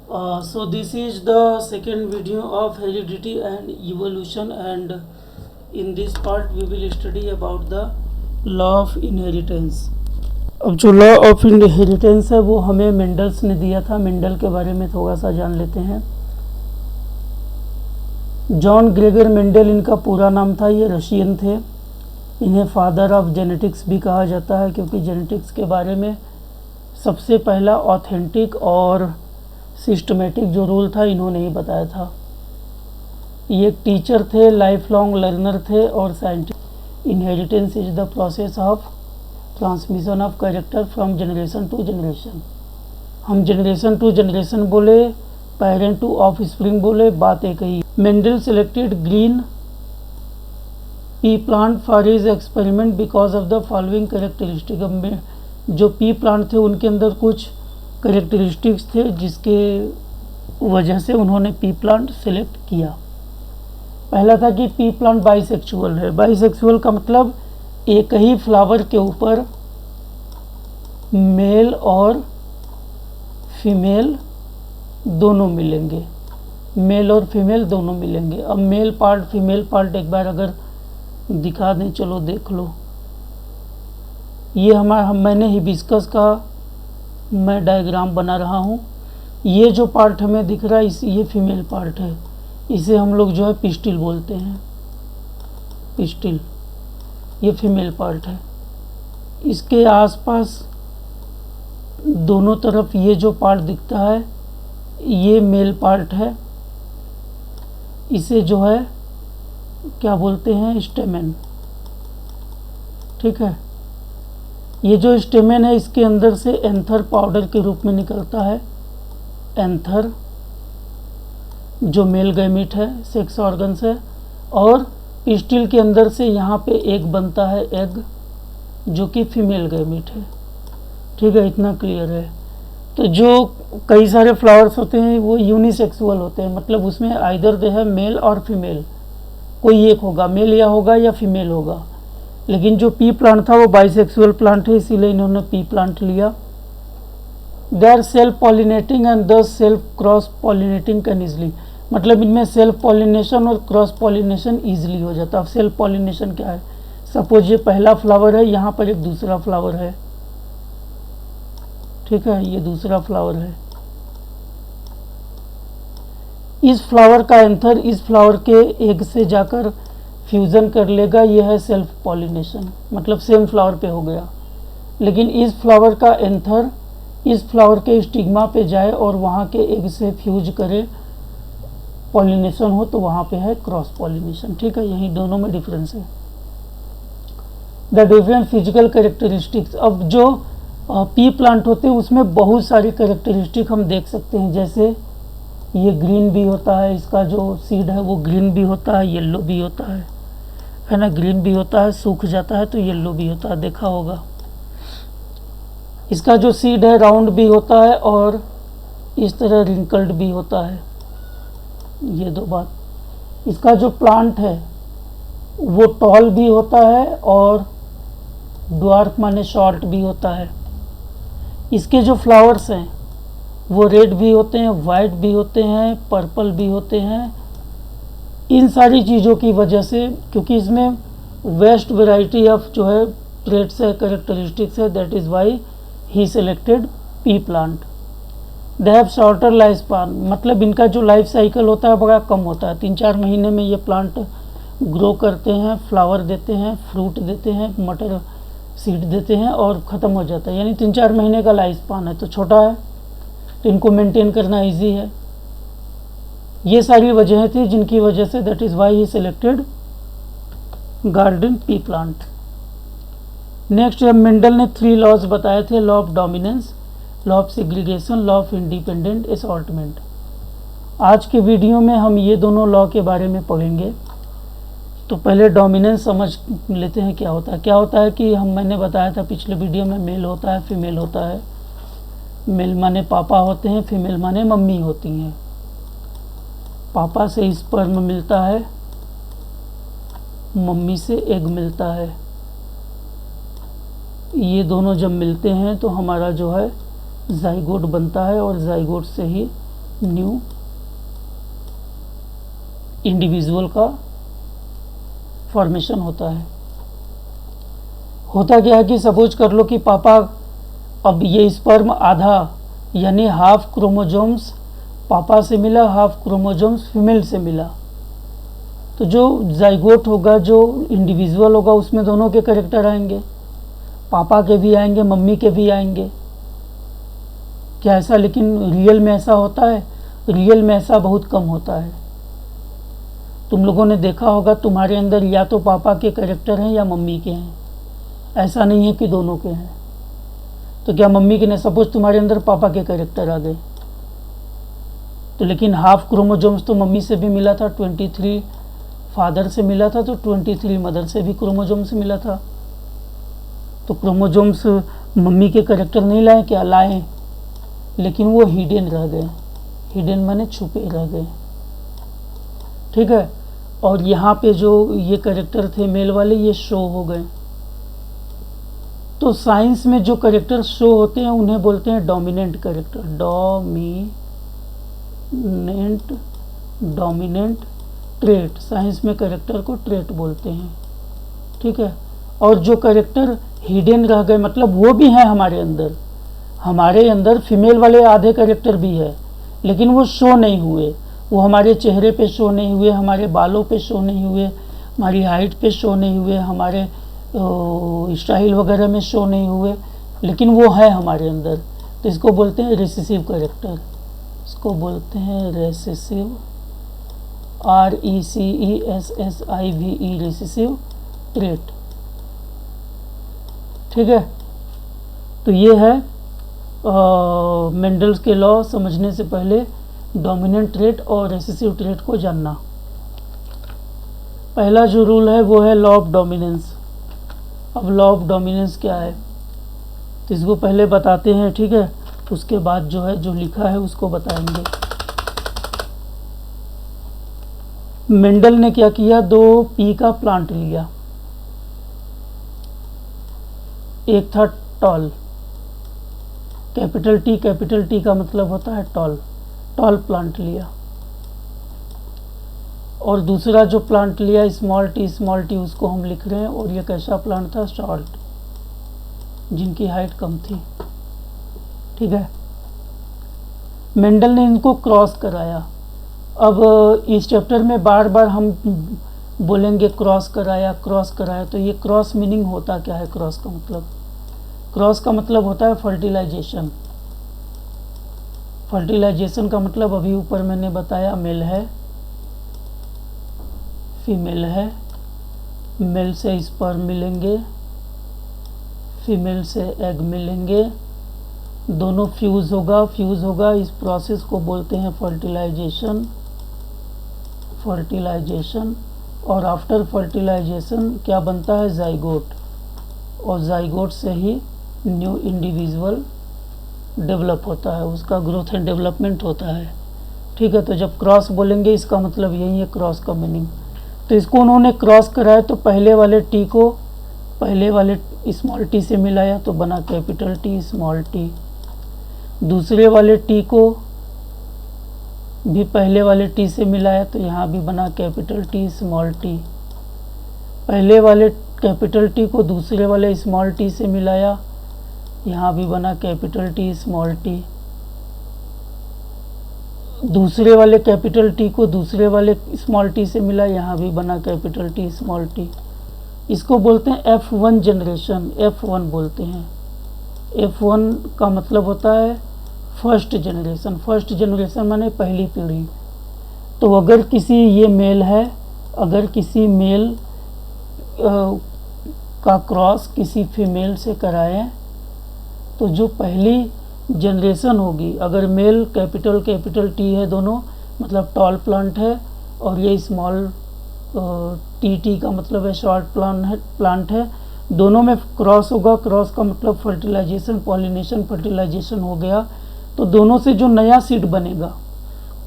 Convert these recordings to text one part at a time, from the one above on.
So this is the second video of heredity and evolution, and in this part we will study about the law of inheritance. अब जो law of inheritance है वो हमें Mendel's ने दिया था। Mendel के बारे में थोड़ा सा जान लेते हैं। जॉन ग्रेगर मेंडल इनका पूरा नाम था। ये रशियन थे। इन्हें फादर ऑफ जेनेटिक्स भी कहा जाता है, क्योंकि जेनेटिक्स के बारे में सबसे पहला ऑथेंटिक और सिस्टमेटिक जो रूल था इन्होंने ही बताया था। ये एक टीचर थे, लाइफ लॉन्ग लर्नर थे और scientist. Inheritance is the process of transmission of character from generation to generation. हम जनरेशन टू जनरेशन बोले, पेरेंट टू ऑफ स्प्रिंग बोले, बात एक ही। Mendel selected green pea plant for his experiment because of the following characteristic. अब जो P plant थे उनके अंदर कुछ कैरेक्टरिस्टिक्स थे जिसके वजह से उन्होंने पी प्लांट सेलेक्ट किया। पहला था कि पी प्लांट बाइसेक्सुअल है। बाइसेक्सुअल का मतलब एक ही फ्लावर के ऊपर मेल और फीमेल दोनों मिलेंगे, मेल और फीमेल दोनों मिलेंगे। अब मेल पार्ट फीमेल पार्ट एक बार अगर दिखा दें, चलो देख लो। ये मैंने हिबिस्कस का मैं डायग्राम बना रहा हूँ। ये जो पार्ट हमें दिख रहा है ये फीमेल पार्ट है। इसे हम लोग जो है पिस्टिल बोलते हैं, पिस्टिल। ये फीमेल पार्ट है। इसके आसपास दोनों तरफ ये जो पार्ट दिखता है ये मेल पार्ट है। इसे जो है क्या बोलते हैं, स्टेमेन। ठीक है। ये जो स्टेमेन है इसके अंदर से एंथर पाउडर के रूप में निकलता है। एंथर जो मेल गैमीट है, सेक्स ऑर्गन्स है, और पिस्टिल के अंदर से यहाँ पे एग बनता है, एग जो कि फीमेल गैमीट है। ठीक है, इतना क्लियर है। तो जो कई सारे फ्लावर्स होते हैं वो यूनिसेक्सुअल होते हैं, मतलब उसमें आइदर दे है मेल और फीमेल, कोई एक होगा, मेल या होगा या फीमेल होगा। लेकिन जो पी प्लांट था वो बाइसेक्सुअल प्लांट है, इसीलिए इन्होंने पी प्लांट लिया। They are self pollinating and thus self cross pollinating can easily, मतलब इनमें सेल्फ पॉलिनेशन और क्रॉस पॉलिनेशन ईजिली हो जाता है। अब सेल्फ पॉलिनेशन क्या है? सपोज ये पहला फ्लावर है, यहाँ पर एक दूसरा फ्लावर है। ठीक है, ये दूसरा फ्लावर है। इस फ्लावर का एंथर इस फ्लावर के एग से जाकर फ्यूज़न कर लेगा, ये है सेल्फ पॉलिनेशन, मतलब सेम फ्लावर पे हो गया। लेकिन इस फ्लावर का एंथर इस फ्लावर के स्टिग्मा पे जाए और वहाँ के एग से फ्यूज करे, पॉलिनेशन हो, तो वहाँ पे है क्रॉस पॉलिनेशन। ठीक है, यही दोनों में डिफरेंस है। The different physical characteristics. अब जो पी प्लांट होते हैं उसमें बहुत सारी कैरेक्टरिस्टिक हम देख सकते हैं। जैसे ये ग्रीन भी होता है, इसका जो सीड है वो ग्रीन भी होता है, येलो भी होता है ना, ग्रीन भी होता है, सूख जाता है तो येलो भी होता है, देखा होगा। इसका जो सीड है राउंड भी होता है और इस तरह रिंकल्ड भी होता है, ये दो बात। इसका जो प्लांट है वो टॉल भी होता है और ड्वार्फ माने शॉर्ट भी होता है। इसके जो फ्लावर्स हैं वो रेड भी होते हैं, वाइट भी होते हैं, पर्पल भी होते हैं। इन सारी चीज़ों की वजह से, क्योंकि इसमें वेस्ट वैरायटी ऑफ जो है ट्रेट्स है, कैरेक्टरिस्टिक्स है, that is why he selected P plant. They have shorter life span, मतलब इनका जो लाइफ साइकिल होता है बड़ा कम होता है। 3-4 महीने में ये प्लांट ग्रो करते हैं, फ्लावर देते हैं, फ्रूट देते हैं, मटर सीड देते हैं और ख़त्म हो जाता है। यानी 3-4 महीने का लाइफ स्पान है, तो छोटा है, तो इनको मेंटेन करना इजी है। ये सारी वजहें थी जिनकी वजह say that is why he selected garden pea plant. Next Mendel ने 3 लॉज बताए थे, law of dominance, law of segregation, law of independent assortment. आज के वीडियो में हम ये दोनों लॉ के बारे में पढ़ेंगे। तो पहले डोमिनेंस समझ लेते हैं क्या होता है। क्या होता है कि मैंने बताया था पिछले वीडियो में, मेल होता है, फीमेल होता है। मेल माने पापा होते हैं, फीमेल माने मम्मी होती हैं। पापा से स्पर्म मिलता है, मम्मी से एग मिलता है। ये दोनों जब मिलते हैं तो हमारा जो है जाइगोट बनता है और जाइगोट से ही न्यू इंडिविजुअल का फॉर्मेशन होता है। होता क्या है कि सपोज कर लो कि पापा, अब ये स्पर्म आधा यानी हाफ क्रोमोजोम्स पापा से मिला, हाफ क्रोमोजोम्स फीमेल से मिला, तो जो जाइगोट होगा, जो इंडिविजुअल होगा, उसमें दोनों के कैरेक्टर आएंगे, पापा के भी आएंगे, मम्मी के भी आएंगे। क्या ऐसा लेकिन रियल में ऐसा होता है? रियल में ऐसा बहुत कम होता है। तुम लोगों ने देखा होगा तुम्हारे अंदर या तो पापा के कैरेक्टर हैं या मम्मी के हैं, ऐसा नहीं है कि दोनों के हैं। तो क्या मम्मी के ने सपोज तुम्हारे अंदर पापा के कैरेक्टर आ गए, तो लेकिन हाफ क्रोमोजोम्स तो मम्मी से भी मिला था, 23 फादर से मिला था, तो 23 मदर से भी क्रोमोजोम्स मिला था। तो क्रोमोजोम्स मम्मी के कैरेक्टर नहीं लाए क्या? लाए, लेकिन वो हिडन रह गए। हिडन माने छुपे रह गए, ठीक है। और यहाँ पे जो ये कैरेक्टर थे मेल वाले, ये शो हो गए। तो साइंस में जो कैरेक्टर शो होते हैं उन्हें बोलते हैं dominant character. Dominant trait, science में कैरेक्टर को ट्रेट बोलते हैं, ठीक है। और जो कैरेक्टर हिडन रह गए, मतलब वो भी हैं हमारे अंदर फीमेल वाले आधे कैरेक्टर भी है, लेकिन वो शो नहीं हुए। वो हमारे चेहरे पे शो नहीं हुए, हमारे बालों पे शो नहीं हुए, हमारी हाइट पे शो नहीं हुए, हमारे स्टाइल वगैरह में शो नहीं हुए, लेकिन वो है हमारे अंदर। तो इसको बोलते हैं रिसेसिव कैरेक्टर, इसको बोलते हैं रेसेसिव, RECESSIVE, रिसेसिव ट्रेट, ठीक है। तो ये है मेंडल्स के लॉ समझने से पहले डोमिनेंट ट्रेट और रेसेसिव ट्रेट को जानना। पहला जो रूल है वो है लॉ ऑफ डोमिनेंस। अब लॉ ऑफ डोमिनेंस क्या है तो इसको पहले बताते हैं, ठीक है, उसके बाद जो है जो लिखा है उसको बताएंगे। मेंडल ने क्या किया, 2 पी का प्लांट लिया, एक था टॉल, कैपिटल टी का मतलब होता है टॉल प्लांट लिया, और दूसरा जो प्लांट लिया स्मॉल टी उसको हम लिख रहे हैं, और ये कैसा प्लांट था, शॉर्ट, जिनकी हाइट कम थी, ठीक है। मेंडल ने इनको क्रॉस कराया। अब इस चैप्टर में बार बार हम बोलेंगे क्रॉस कराया, तो ये क्रॉस मीनिंग होता क्या है? क्रॉस का मतलब होता है फर्टिलाइजेशन। फर्टिलाइजेशन का मतलब अभी ऊपर मैंने बताया, मेल है, फीमेल है, मेल से स्पर्म मिलेंगे, फीमेल से एग मिलेंगे, दोनों फ्यूज़ होगा, इस प्रोसेस को बोलते हैं फर्टिलाइजेशन। और आफ्टर फर्टिलाइजेशन क्या बनता है, जाइगोट, और जाइगोट से ही न्यू इंडिविजुअल डेवलप होता है, उसका ग्रोथ एंड डेवलपमेंट होता है, ठीक है। तो जब क्रॉस बोलेंगे इसका मतलब यही है क्रॉस का मीनिंग। तो इसको उन्होंने क्रॉस कराया, तो पहले वाले टी को पहले वाले स्मॉल टी से मिलाया तो बना कैपिटल टी स्मॉल टी, दूसरे वाले टी को भी पहले वाले टी से मिलाया तो यहाँ भी बना कैपिटल टी स्मॉल टी, पहले वाले कैपिटल टी को दूसरे वाले स्मॉल टी से मिलाया, यहाँ भी बना कैपिटल टी स्मॉल टी, दूसरे वाले कैपिटल टी को दूसरे वाले स्मॉल टी से मिला, यहाँ भी बना कैपिटल टी स्मॉल टी। इसको बोलते हैं F1 जनरेशन, F1 बोलते हैं। F1 का मतलब होता है फर्स्ट जनरेशन माने पहली पीढ़ी। तो अगर किसी ये मेल है, अगर किसी मेल का क्रॉस किसी फीमेल से कराएं तो जो पहली जनरेशन होगी, अगर मेल कैपिटल टी है दोनों, मतलब टॉल प्लांट है, और ये स्मॉल टी का मतलब है शॉर्ट प्लांट है, दोनों में क्रॉस होगा। क्रॉस का मतलब फर्टिलाइजेशन, पॉलिनेशन, फर्टिलाइजेशन हो गया, तो दोनों से जो नया सीड बनेगा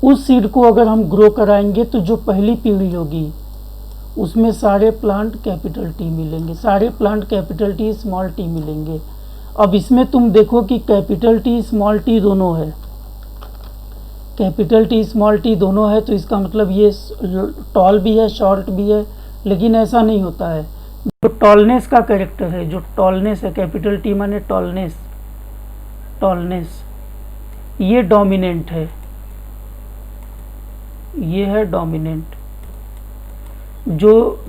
उस सीड को अगर हम ग्रो कराएंगे तो जो पहली पीढ़ी होगी उसमें सारे प्लांट कैपिटल टी मिलेंगे, सारे plant capital T small T मिलेंगे। अब इसमें तुम देखो कि कैपिटल टी स्मॉल टी दोनों है, कैपिटल टी स्मॉल टी दोनों है, तो इसका मतलब ये टॉल भी है शॉर्ट भी है, लेकिन ऐसा नहीं होता है। जो टॉलनेस का कैरेक्टर है, जो टॉलनेस है, कैपिटल टी माने टॉलनेस, टॉलनेस ये डोमिनेंट है, ये है डोमिनेंट। जो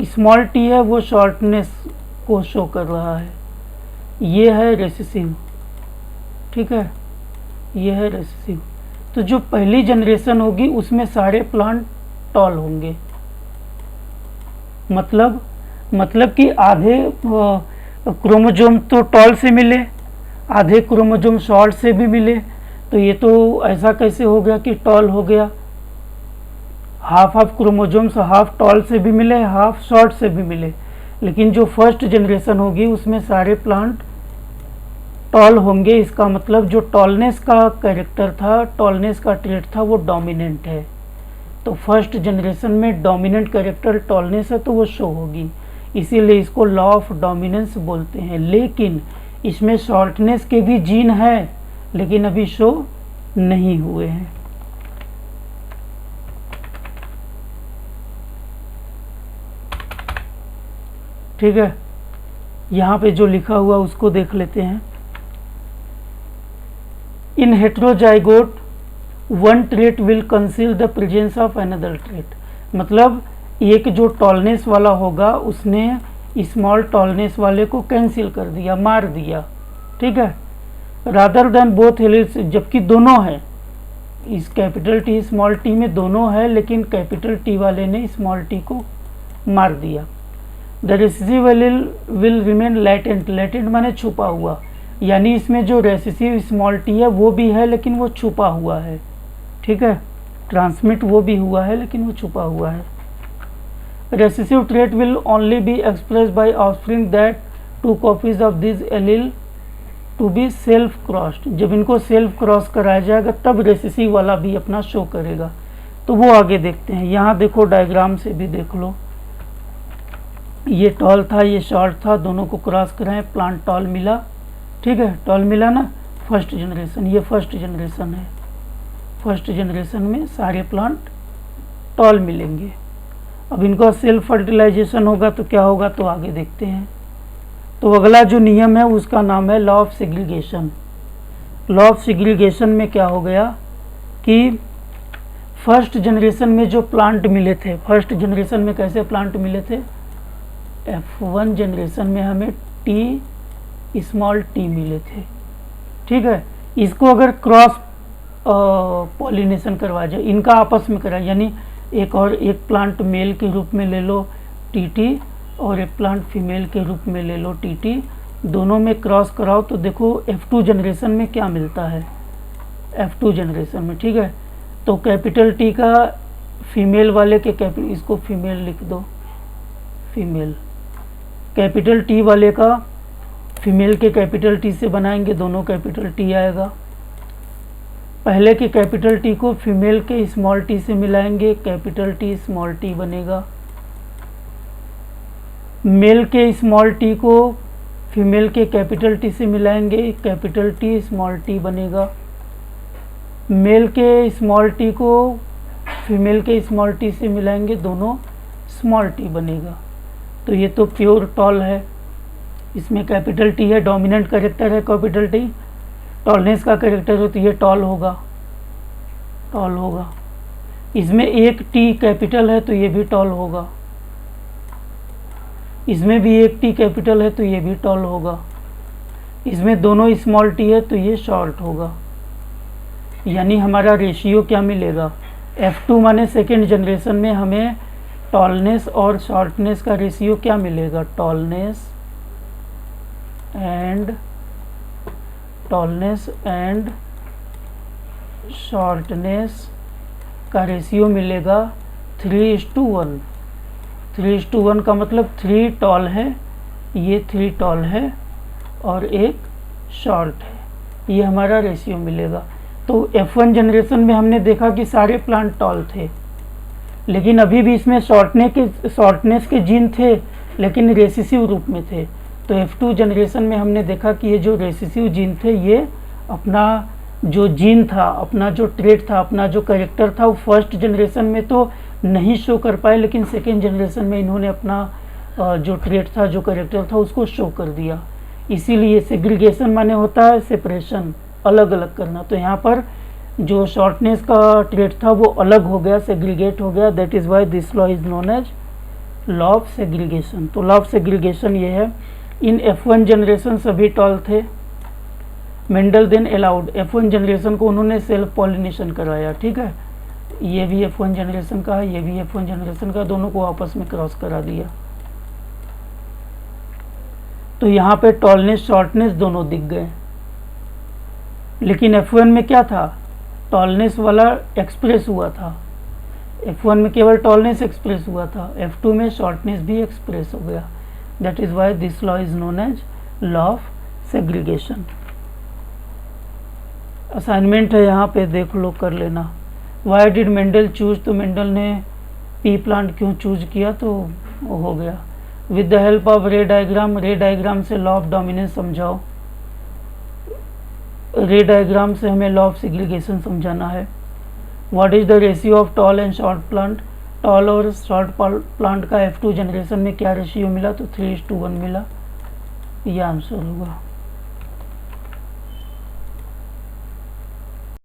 स्मॉल टी है वो शॉर्टनेस को शो कर रहा है, ये है रेसेसिव, ठीक है, ये है रेसेसिव। तो जो पहली जनरेशन होगी उसमें सारे प्लांट टॉल होंगे, मतलब कि आधे क्रोमोजोम तो टॉल से मिले, आधे क्रोमोजोम शॉर्ट से भी मिले, तो ये तो ऐसा कैसे हो गया कि टॉल हो गया। हाफ क्रोमोजोम्स हाफ टॉल से भी मिले, हाफ शॉर्ट से भी मिले, लेकिन जो फर्स्ट जनरेशन होगी उसमें सारे प्लांट टॉल होंगे। इसका मतलब जो टॉलनेस का कैरेक्टर था, टॉलनेस का ट्रेट था, वो डोमिनेंट है। तो फर्स्ट जनरेशन में डोमिनेंट कैरेक्टर टॉलनेस है तो वो शो होगी, इसीलिए इसको लॉ ऑफ डोमिनेंस बोलते हैं। लेकिन इसमें शॉर्टनेस के भी जीन है, लेकिन अभी शो नहीं हुए हैं। ठीक है, यहाँ पे जो लिखा हुआ उसको देख लेते हैं। In heterozygote one trait will conceal the presence of another trait, मतलब एक जो टॉलनेस वाला होगा उसने स्मॉल टॉलनेस वाले को कैंसिल कर दिया, मार दिया, ठीक है। रादर देन बोथ एलील्स, जबकि दोनों है, इस कैपिटल टी स्मॉल टी में दोनों है, लेकिन कैपिटल टी वाले ने स्मॉल टी को मार दिया। The recessive allele will remain latent, latent माने छुपा हुआ, यानी इसमें जो रेसेसिव स्मॉल टी है वो भी है लेकिन वो छुपा हुआ है, ठीक है। ट्रांसमिट वो भी हुआ है लेकिन वो छुपा हुआ है। Recessive trait will only be express by offspring that two copies of this allele to be self crossed, जब इनको सेल्फ क्रॉस कराया जाएगा तब रेसेसिव वाला भी अपना शो करेगा। तो वो आगे देखते हैं। यहाँ देखो डायग्राम से भी देख लो, ये टॉल था ये शॉर्ट था, दोनों को क्रॉस कराएं, प्लांट टॉल मिला, ठीक है, टॉल मिला ना। फर्स्ट जनरेशन, ये फर्स्ट जनरेशन है, फर्स्ट जनरेशन में सारे प्लांट टॉल मिलेंगे। अब इनका सेल्फ फर्टिलाइजेशन होगा तो क्या होगा, तो आगे देखते हैं। तो अगला जो नियम है उसका नाम है law of segregation. Law of segregation में क्या हो गया कि फर्स्ट जनरेशन में जो प्लांट मिले थे, फर्स्ट जनरेशन में कैसे प्लांट मिले थे, F1 जनरेशन में हमें टी स्मॉल टी मिले थे, ठीक है। इसको अगर क्रॉस पॉलिनेशन करवा जाए, इनका आपस में करा, यानी एक प्लांट मेल के रूप में ले लो टी और एक प्लांट फीमेल के रूप में ले लो टी, दोनों में क्रॉस कराओ तो देखो F2 जनरेशन में क्या मिलता है, F2 जनरेशन में, ठीक है। तो कैपिटल टी का फीमेल वाले के कैपिटल, इसको फीमेल लिख दो, फीमेल, कैपिटल टी वाले का फीमेल के कैपिटल टी से बनाएंगे, दोनों कैपिटल टी आएगा। पहले के कैपिटल टी को फीमेल के स्मॉल टी से मिलाएंगे, कैपिटल टी स्मॉल टी बनेगा। मेल के स्मॉल टी को फीमेल के कैपिटल टी से मिलाएंगे, कैपिटल टी स्मॉल टी बनेगा। मेल के स्मॉल टी को फीमेल के स्मॉल टी से मिलाएंगे, दोनों स्मॉल टी बनेगा। तो ये तो प्योर टॉल है, इसमें कैपिटल टी है, डोमिनेंट कैरेक्टर है कैपिटल टी, टॉलनेस का कैरेक्टर हो तो ये टॉल होगा, टॉल होगा। इसमें एक टी कैपिटल है तो ये भी टॉल होगा, इसमें भी एक टी कैपिटल है तो ये भी टॉल होगा, इसमें दोनों स्मॉल टी है तो ये शॉर्ट होगा। यानी हमारा रेशियो क्या मिलेगा, F2 माने सेकेंड जनरेशन में हमें टॉलनेस और शॉर्टनेस का रेशियो क्या मिलेगा, टॉलनेस एंड शॉर्टनेस का रेशियो मिलेगा 3:1। 3:1 का मतलब 3 टॉल है, ये 3 टॉल है और एक शॉर्ट है, ये हमारा रेशियो मिलेगा। तो F1 जनरेशन में हमने देखा कि सारे प्लांट टॉल थे, लेकिन अभी भी इसमें शॉर्टनेस के जीन थे लेकिन रेसेसिव रूप में थे। तो F2 जनरेशन में हमने देखा कि ये जो रेसेसिव जीन थे ये अपना जो जीन था, अपना जो ट्रेट था, अपना जो कैरेक्टर था, वो फर्स्ट जनरेशन में तो नहीं शो कर पाए, लेकिन सेकेंड जनरेशन में इन्होंने अपना जो ट्रेट था, जो कैरेक्टर था, उसको शो कर दिया। इसीलिए सेग्रीगेशन माने होता है सेपरेशन, अलग अलग करना। तो यहाँ पर जो शॉर्टनेस का ट्रेट था वो अलग हो गया, सेग्रीगेट हो गया। That is why this law is known as law of segregation. तो लॉ ऑफ सेग्रीगेशन ये है। इन F1 जनरेशन सभी टॉल थे। Mendel then allowed, F1 generation को उन्होंने सेल्फ पॉलिनेशन कराया, ठीक है। ये भी F1 जनरेशन का है, ये भी F1 जनरेशन का, दोनों को आपस में क्रॉस करा दिया। तो यहाँ पे टॉलनेस शॉर्टनेस दोनों दिख गए। लेकिन F1 में क्या था, टॉलनेस वाला एक्सप्रेस हुआ था। F1 में केवल टॉलनेस एक्सप्रेस हुआ था, F2 में शॉर्टनेस भी एक्सप्रेस हो गया। That is why this law is known as law of segregation. Assignment है यहाँ पे, देख लो, कर लेना। वाई डिड मेंडल चूज, तो मेंडल ने पी प्लांट क्यों चूज किया, तो वो हो गया। With the help of ray diagram, ray diagram से लॉ ऑफ डोमिनेंस समझाओ। रे डायग्राम से हमें लॉ ऑफ सेग्रीगेशन समझाना है। What is the ratio of tall and short plant, tall और शॉर्ट प्लांट का F2 जनरेशन में क्या रेशियो मिला, तो 3:1 मिला। ये आंसर होगा।